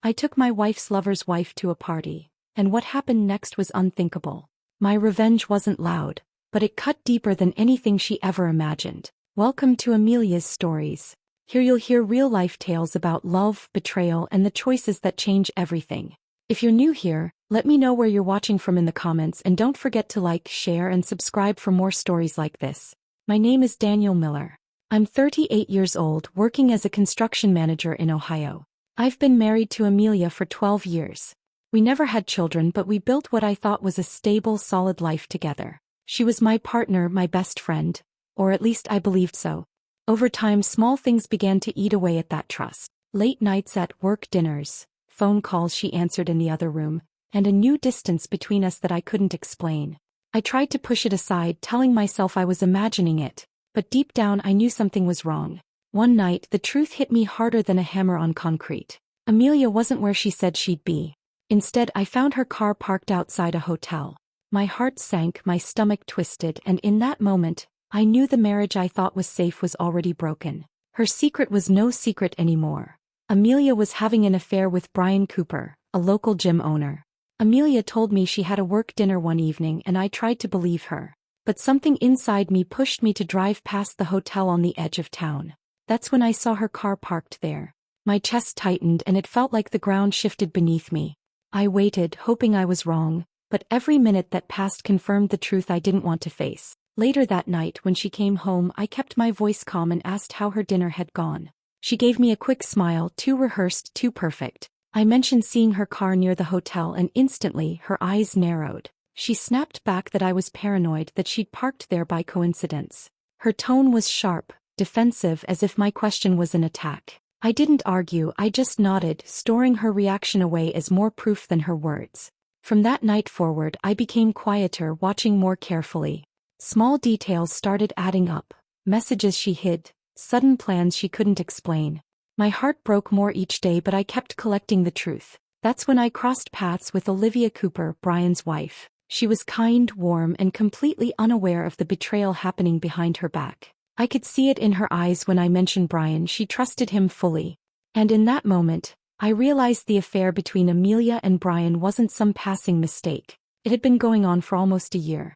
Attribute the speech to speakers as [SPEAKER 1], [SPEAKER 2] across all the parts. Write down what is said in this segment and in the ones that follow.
[SPEAKER 1] I took my wife's lover's wife to a party, and what happened next was unthinkable. My revenge wasn't loud, but it cut deeper than anything she ever imagined. Welcome to Amelia's Stories. Here you'll hear real-life tales about love, betrayal, and the choices that change everything. If you're new here, let me know where you're watching from in the comments, and don't forget to like, share, and subscribe for more stories like this. My name is Daniel Miller. I'm 38 years old, working as a construction manager in Ohio. I've been married to Amelia for 12 years. We never had children, but we built what I thought was a stable, solid life together. She was my partner, my best friend, or at least I believed so. Over time, small things began to eat away at that trust. Late nights at work, dinners, phone calls she answered in the other room, and a new distance between us that I couldn't explain. I tried to push it aside, telling myself I was imagining it, but deep down I knew something was wrong. One night, the truth hit me harder than a hammer on concrete. Amelia wasn't where she said she'd be. Instead, I found her car parked outside a hotel. My heart sank, my stomach twisted, and in that moment, I knew the marriage I thought was safe was already broken. Her secret was no secret anymore. Amelia was having an affair with Brian Cooper, a local gym owner. Amelia told me she had a work dinner one evening, and I tried to believe her. But something inside me pushed me to drive past the hotel on the edge of town. That's when I saw her car parked there. My chest tightened and it felt like the ground shifted beneath me. I waited, hoping I was wrong, but every minute that passed confirmed the truth I didn't want to face. Later that night, when she came home, I kept my voice calm and asked how her dinner had gone. She gave me a quick smile, too rehearsed, too perfect. I mentioned seeing her car near the hotel, and instantly, her eyes narrowed. She snapped back that I was paranoid, that she'd parked there by coincidence. Her tone was sharp, defensive, as if my question was an attack. I didn't argue, I just nodded, storing her reaction away as more proof than her words. From that night forward, I became quieter, watching more carefully. Small details started adding up. Messages she hid, sudden plans she couldn't explain. My heart broke more each day, but I kept collecting the truth. That's when I crossed paths with Olivia Cooper, Brian's wife. She was kind, warm, and completely unaware of the betrayal happening behind her back. I could see it in her eyes when I mentioned Brian. She trusted him fully. And in that moment, I realized the affair between Amelia and Brian wasn't some passing mistake. It had been going on for almost a year.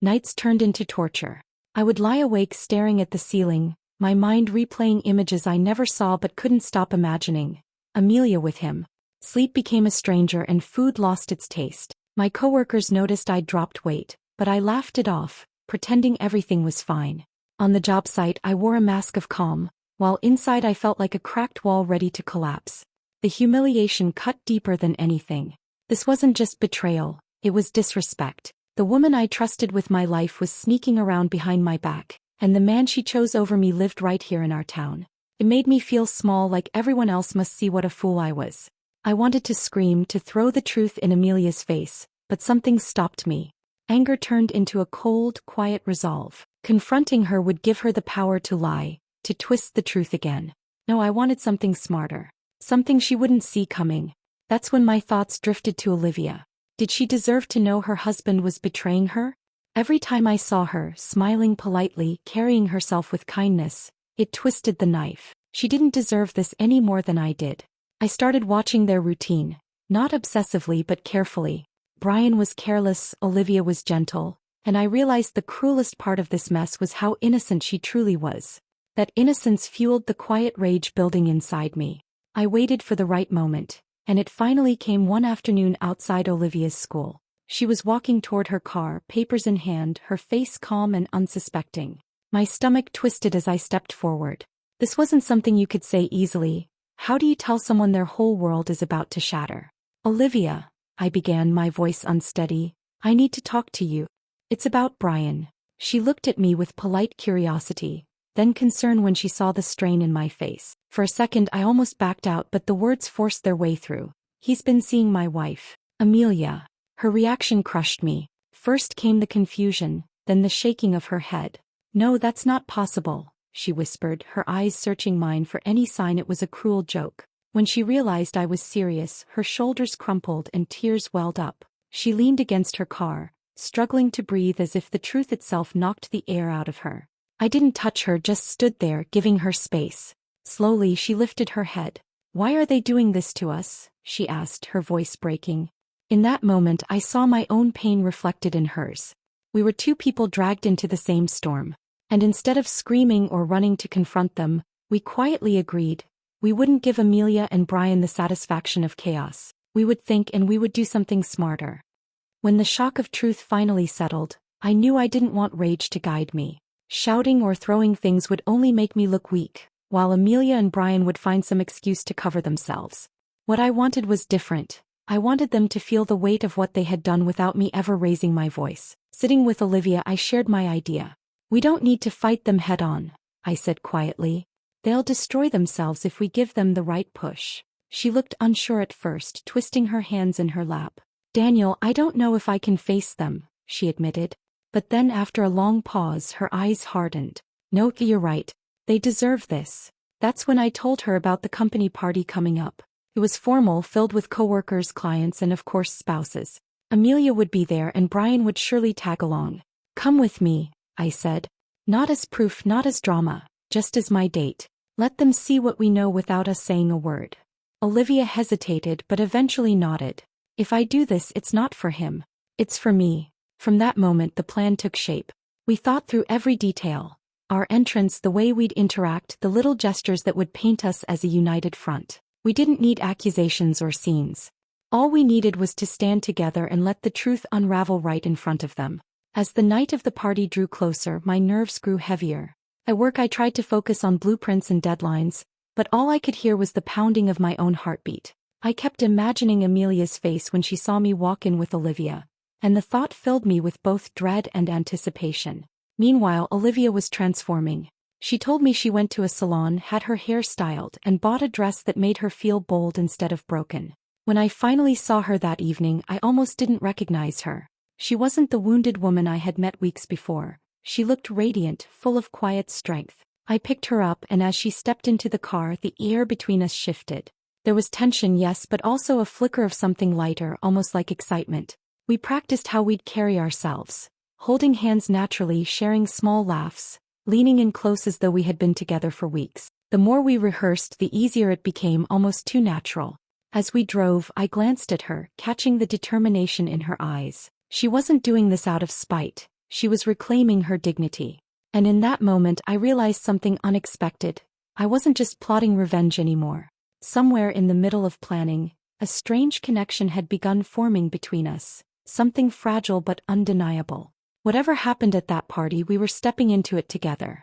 [SPEAKER 1] Nights turned into torture. I would lie awake staring at the ceiling, my mind replaying images I never saw but couldn't stop imagining. Amelia with him. Sleep became a stranger and food lost its taste. My coworkers noticed I'd dropped weight, but I laughed it off, pretending everything was fine. On the job site, I wore a mask of calm, while inside I felt like a cracked wall ready to collapse. The humiliation cut deeper than anything. This wasn't just betrayal, it was disrespect. The woman I trusted with my life was sneaking around behind my back, and the man she chose over me lived right here in our town. It made me feel small, like everyone else must see what a fool I was. I wanted to scream, to throw the truth in Amelia's face, but something stopped me. Anger turned into a cold, quiet resolve. Confronting her would give her the power to lie, to twist the truth again. No, I wanted something smarter. Something she wouldn't see coming. That's when my thoughts drifted to Olivia. Did she deserve to know her husband was betraying her? Every time I saw her, smiling politely, carrying herself with kindness, it twisted the knife. She didn't deserve this any more than I did. I started watching their routine, not obsessively but carefully. Brian was careless, Olivia was gentle, and I realized the cruelest part of this mess was how innocent she truly was. That innocence fueled the quiet rage building inside me. I waited for the right moment, and it finally came one afternoon outside Olivia's school. She was walking toward her car, papers in hand, her face calm and unsuspecting. My stomach twisted as I stepped forward. This wasn't something you could say easily. How do you tell someone their whole world is about to shatter? Olivia, I began, my voice unsteady, I need to talk to you. It's about Brian. She looked at me with polite curiosity, then concern when she saw the strain in my face. For a second I almost backed out, but the words forced their way through. He's been seeing my wife, Amelia. Her reaction crushed me. First came the confusion, then the shaking of her head. No, that's not possible, she whispered, her eyes searching mine for any sign it was a cruel joke. When she realized I was serious, her shoulders crumpled and tears welled up. She leaned against her car, struggling to breathe as if the truth itself knocked the air out of her. I didn't touch her, just stood there, giving her space. Slowly she lifted her head. Why are they doing this to us? She asked, her voice breaking. In that moment I saw my own pain reflected in hers. We were two people dragged into the same storm. And instead of screaming or running to confront them, we quietly agreed. We wouldn't give Amelia and Brian the satisfaction of chaos. We would think and we would do something smarter. When the shock of truth finally settled, I knew I didn't want rage to guide me. Shouting or throwing things would only make me look weak, while Amelia and Brian would find some excuse to cover themselves. What I wanted was different. I wanted them to feel the weight of what they had done without me ever raising my voice. Sitting with Olivia, I shared my idea. We don't need to fight them head on, I said quietly. They'll destroy themselves if we give them the right push. She looked unsure at first, twisting her hands in her lap. Daniel, I don't know if I can face them, she admitted. But then after a long pause, her eyes hardened. No, you're right. They deserve this. That's when I told her about the company party coming up. It was formal, filled with coworkers, clients, and of course spouses. Amelia would be there and Brian would surely tag along. Come with me, I said. Not as proof, not as drama, just as my date. Let them see what we know without us saying a word. Olivia hesitated but eventually nodded. If I do this, it's not for him. It's for me. From that moment the plan took shape. We thought through every detail. Our entrance, the way we'd interact, the little gestures that would paint us as a united front. We didn't need accusations or scenes. All we needed was to stand together and let the truth unravel right in front of them. As the night of the party drew closer, my nerves grew heavier. At work I tried to focus on blueprints and deadlines, but all I could hear was the pounding of my own heartbeat. I kept imagining Amelia's face when she saw me walk in with Olivia, and the thought filled me with both dread and anticipation. Meanwhile, Olivia was transforming. She told me she went to a salon, had her hair styled, and bought a dress that made her feel bold instead of broken. When I finally saw her that evening, I almost didn't recognize her. She wasn't the wounded woman I had met weeks before. She looked radiant, full of quiet strength. I picked her up, and as she stepped into the car, the air between us shifted. There was tension, yes, but also a flicker of something lighter, almost like excitement. We practiced how we'd carry ourselves, holding hands naturally, sharing small laughs, leaning in close as though we had been together for weeks. The more we rehearsed, the easier it became, almost too natural. As we drove, I glanced at her, catching the determination in her eyes. She wasn't doing this out of spite. She was reclaiming her dignity. And in that moment I realized something unexpected. I wasn't just plotting revenge anymore. Somewhere in the middle of planning, a strange connection had begun forming between us. Something fragile but undeniable. Whatever happened at that party, we were stepping into it together.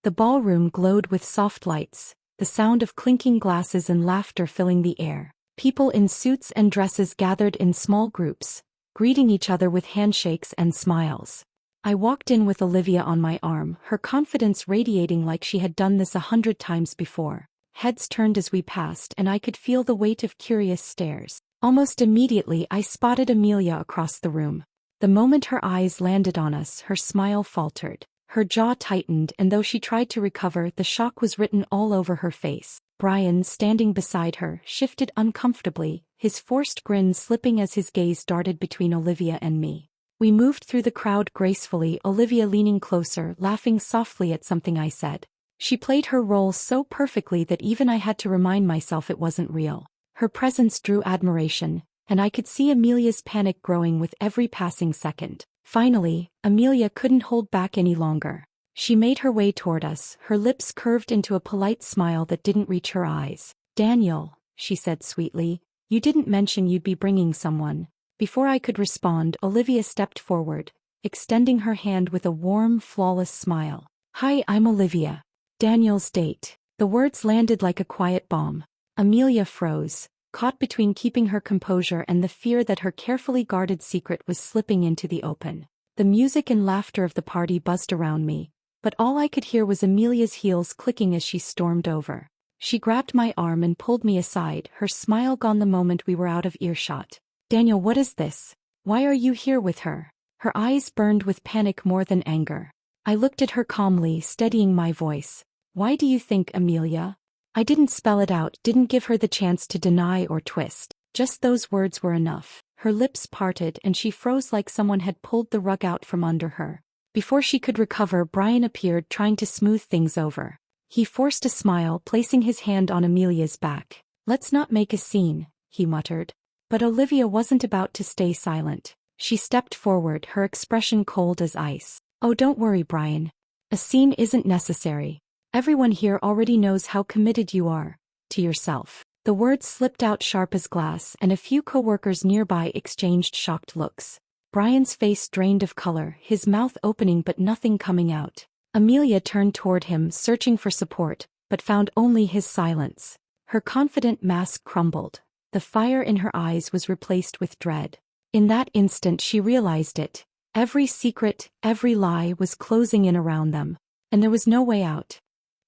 [SPEAKER 1] The ballroom glowed with soft lights, the sound of clinking glasses and laughter filling the air. People in suits and dresses gathered in small groups, greeting each other with handshakes and smiles. I walked in with Olivia on my arm, her confidence radiating like she had done this 100 times before. Heads turned as we passed, and I could feel the weight of curious stares. Almost immediately I spotted Amelia across the room. The moment her eyes landed on us, her smile faltered. Her jaw tightened, and though she tried to recover, the shock was written all over her face. Brian, standing beside her, shifted uncomfortably, his forced grin slipping as his gaze darted between Olivia and me. We moved through the crowd gracefully, Olivia leaning closer, laughing softly at something I said. She played her role so perfectly that even I had to remind myself it wasn't real. Her presence drew admiration, and I could see Amelia's panic growing with every passing second. Finally, Amelia couldn't hold back any longer. She made her way toward us, her lips curved into a polite smile that didn't reach her eyes. Daniel, she said sweetly, you didn't mention you'd be bringing someone. Before I could respond, Olivia stepped forward, extending her hand with a warm, flawless smile. Hi, I'm Olivia. Daniel's date. The words landed like a quiet bomb. Amelia froze, caught between keeping her composure and the fear that her carefully guarded secret was slipping into the open. The music and laughter of the party buzzed around me, but all I could hear was Amelia's heels clicking as she stormed over. She grabbed my arm and pulled me aside, her smile gone the moment we were out of earshot. Daniel, what is this? Why are you here with her? Her eyes burned with panic more than anger. I looked at her calmly, steadying my voice. Why do you think, Amelia? I didn't spell it out, didn't give her the chance to deny or twist. Just those words were enough. Her lips parted and she froze like someone had pulled the rug out from under her. Before she could recover, Brian appeared, trying to smooth things over. He forced a smile, placing his hand on Amelia's back. "Let's not make a scene," he muttered. But Olivia wasn't about to stay silent. She stepped forward, her expression cold as ice. "Oh, don't worry, Brian. A scene isn't necessary. Everyone here already knows how committed you are to yourself." The words slipped out sharp as glass, and a few co-workers nearby exchanged shocked looks. Brian's face drained of color, his mouth opening but nothing coming out. Amelia turned toward him, searching for support, but found only his silence. Her confident mask crumbled. The fire in her eyes was replaced with dread. In that instant she realized it. Every secret, every lie was closing in around them, and there was no way out.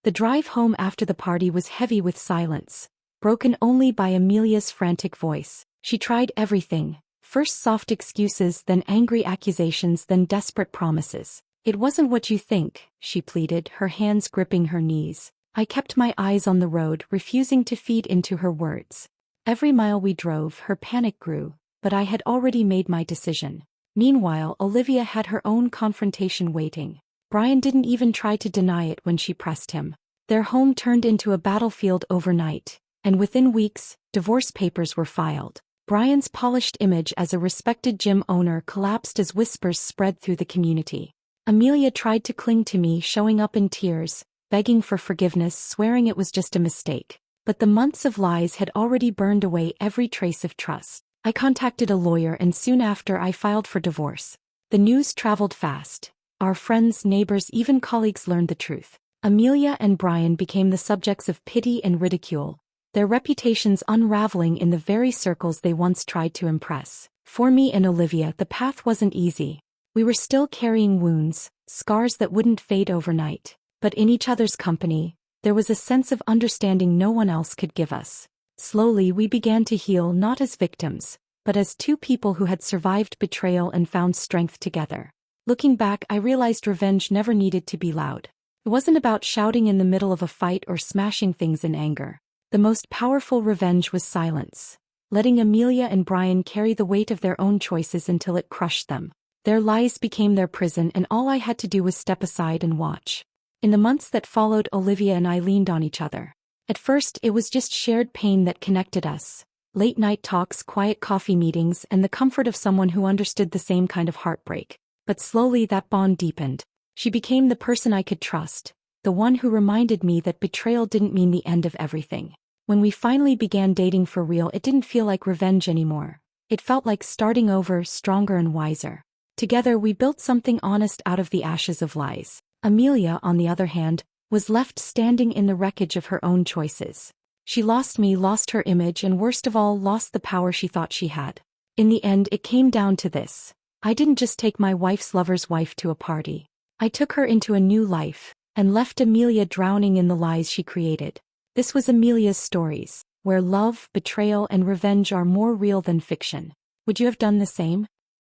[SPEAKER 1] The drive home after the party was heavy with silence, broken only by Amelia's frantic voice. She tried everything, first soft excuses, then angry accusations, then desperate promises. "It wasn't what you think," she pleaded, her hands gripping her knees. I kept my eyes on the road, refusing to feed into her words. Every mile we drove, her panic grew, but I had already made my decision. Meanwhile, Olivia had her own confrontation waiting. Brian didn't even try to deny it when she pressed him. Their home turned into a battlefield overnight, and within weeks, divorce papers were filed. Brian's polished image as a respected gym owner collapsed as whispers spread through the community. Amelia tried to cling to me, showing up in tears, begging for forgiveness, swearing it was just a mistake. But the months of lies had already burned away every trace of trust. I contacted a lawyer, and soon after I filed for divorce. The news traveled fast. Our friends, neighbors, even colleagues learned the truth. Amelia and Brian became the subjects of pity and ridicule, their reputations unraveling in the very circles they once tried to impress. For me and Olivia, the path wasn't easy. We were still carrying wounds, scars that wouldn't fade overnight. But in each other's company, there was a sense of understanding no one else could give us. Slowly we began to heal, not as victims, but as two people who had survived betrayal and found strength together. Looking back, I realized revenge never needed to be loud. It wasn't about shouting in the middle of a fight or smashing things in anger. The most powerful revenge was silence, letting Amelia and Brian carry the weight of their own choices until it crushed them. Their lies became their prison, and all I had to do was step aside and watch. In the months that followed, Olivia and I leaned on each other. At first, it was just shared pain that connected us. Late-night talks, quiet coffee meetings, and the comfort of someone who understood the same kind of heartbreak. But slowly that bond deepened. She became the person I could trust, the one who reminded me that betrayal didn't mean the end of everything. When we finally began dating for real, it didn't feel like revenge anymore. It felt like starting over, stronger and wiser. Together we built something honest out of the ashes of lies. Amelia, on the other hand, was left standing in the wreckage of her own choices. She lost me, lost her image, and worst of all, lost the power she thought she had. In the end, it came down to this. I didn't just take my wife's lover's wife to a party. I took her into a new life, and left Amelia drowning in the lies she created. This was Amelia's stories, where love, betrayal, and revenge are more real than fiction. Would you have done the same?